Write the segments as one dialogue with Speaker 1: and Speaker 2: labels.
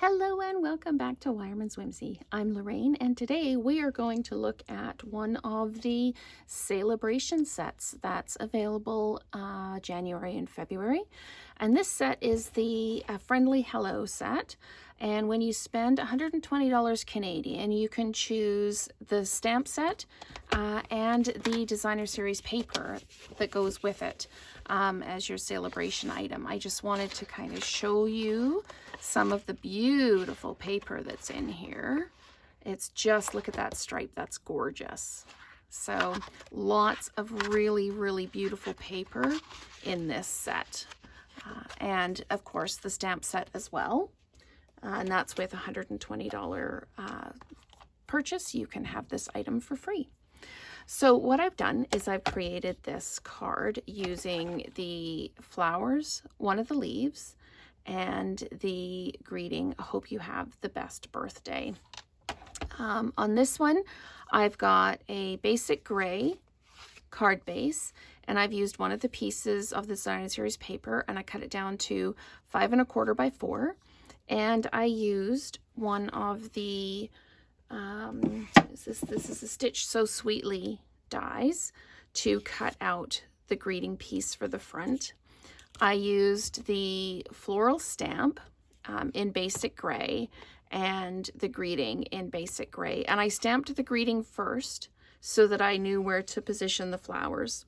Speaker 1: Hello and welcome back to Wireman's Whimsy. I'm Lorraine and today we are going to look at one of the Sale-A-Bration sets that's available January and February. And this set is the Friendly Hello set. And when you spend $120 Canadian, you can choose the stamp set and the designer series paper that goes with it as your Sale-A-Bration item. I just wanted to kind of show you some of the beautiful paper that's in here. It's just, look at that stripe, that's gorgeous. So lots of really, really beautiful paper in this set. And of course the stamp set as well. And that's with $120 purchase. You can have this item for free. So what I've done is I've created this card using the flowers, one of the leaves, and the greeting, I hope you have the best birthday. On this one, I've got a basic gray card base, and I've used one of the pieces of the designer series paper, and I cut it down to 5 1/4 by 4. And I used one of the, this is a Stitch So Sweetly dies to cut out the greeting piece for the front. I used the floral stamp in basic gray and the greeting in basic gray. And I stamped the greeting first so that I knew where to position the flowers.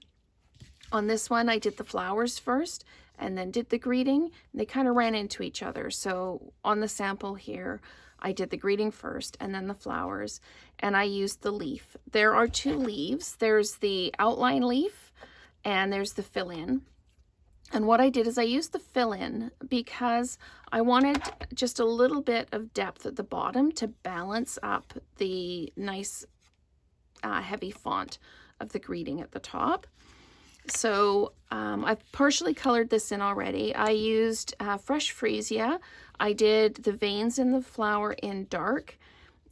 Speaker 1: On this one, I did the flowers first and then did the greeting. And they kind of ran into each other. So on the sample here, I did the greeting first and then the flowers. And I used the leaf. There are 2 leaves. There's the outline leaf and there's the fill-in. And what I did is I used the fill-in because I wanted just a little bit of depth at the bottom to balance up the nice heavy font of the greeting at the top. So I've partially colored this in already. I used fresh freesia. I did the veins in the flower in dark,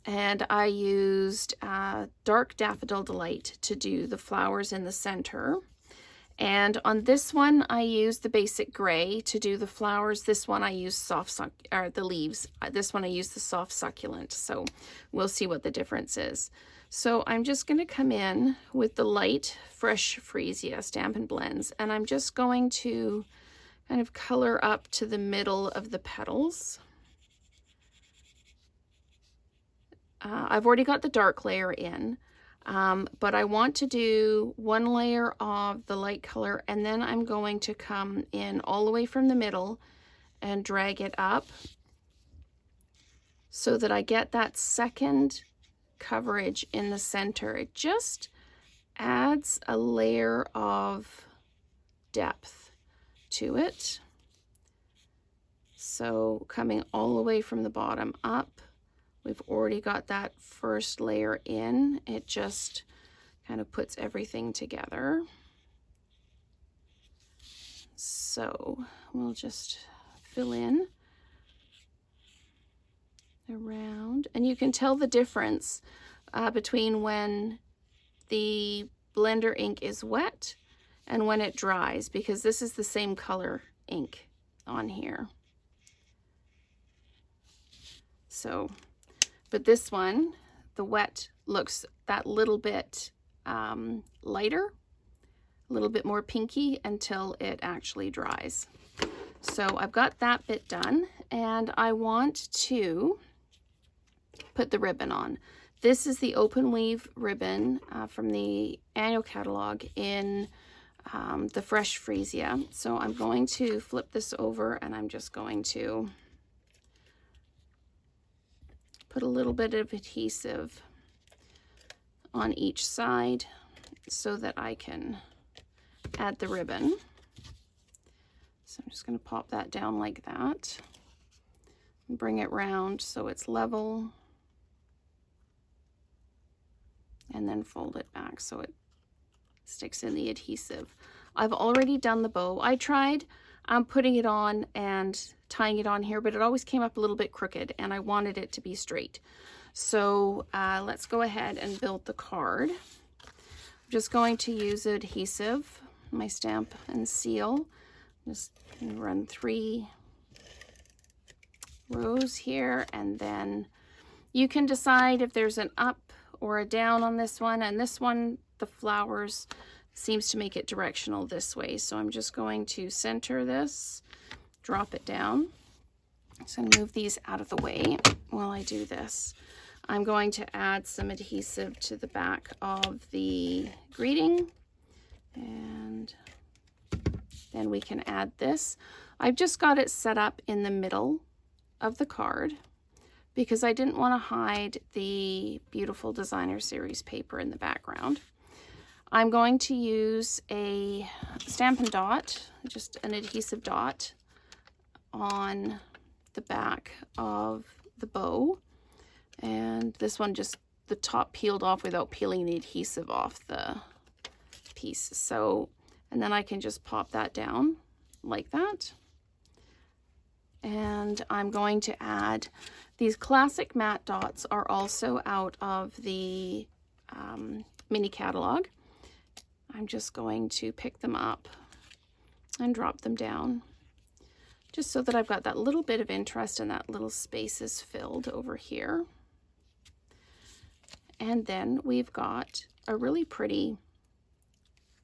Speaker 1: and I used dark Daffodil Delight to do the flowers in the center. And on this one, I used the basic gray to do the flowers. This one I used the leaves. This one I used the soft succulent. So we'll see what the difference is. So I'm just going to come in with the light fresh freesia Stampin' Blends, and I'm just going to kind of color up to the middle of the petals. I've already got the dark layer in. But I want to do 1 layer of the light color, and then I'm going to come in all the way from the middle and drag it up so that I get that second coverage in the center. It just adds a layer of depth to it. So coming all the way from the bottom up, we've already got that first layer in. It just kind of puts everything together. So we'll just fill in around. And you can tell the difference between when the blender ink is wet and when it dries, because this is the same color ink on here. So but this one, the wet looks that little bit lighter, a little bit more pinky until it actually dries. So I've got that bit done, and I want to put the ribbon on. This is the open weave ribbon from the annual catalog in the fresh freesia. So I'm going to flip this over, and I'm just going to put a little bit of adhesive on each side so that I can add the ribbon. So I'm just going to pop that down like that and bring it round so it's level, and then fold it back so it sticks in the adhesive. I've already done the bow. I tried putting it on and tying it on here, but it always came up a little bit crooked, and I wanted it to be straight. So let's go ahead and build the card. I'm just going to use adhesive, my Stamp and Seal. Just run 3 rose here, and then you can decide if there's an up or a down on this one. And this one, the flowers seems to make it directional this way. So I'm just going to center this, drop it down. So I'm going to move these out of the way while I do this. I'm going to add some adhesive to the back of the greeting, and then we can add this. I've just got it set up in the middle of the card because I didn't want to hide the beautiful designer series paper in the background. I'm going to use a Stampin' Dot, just an adhesive dot on the back of the bow. And this one, just the top peeled off without peeling the adhesive off the piece. So, and then I can just pop that down like that. And I'm going to add these classic matte dots are also out of the mini catalog. I'm just going to pick them up and drop them down, just so that I've got that little bit of interest and that little space is filled over here. And then we've got a really pretty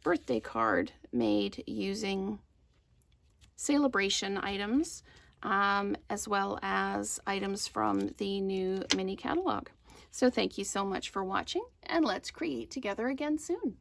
Speaker 1: birthday card made using Sale-A-Bration items, as well as items from the new mini catalog. So thank you so much for watching, and let's create together again soon.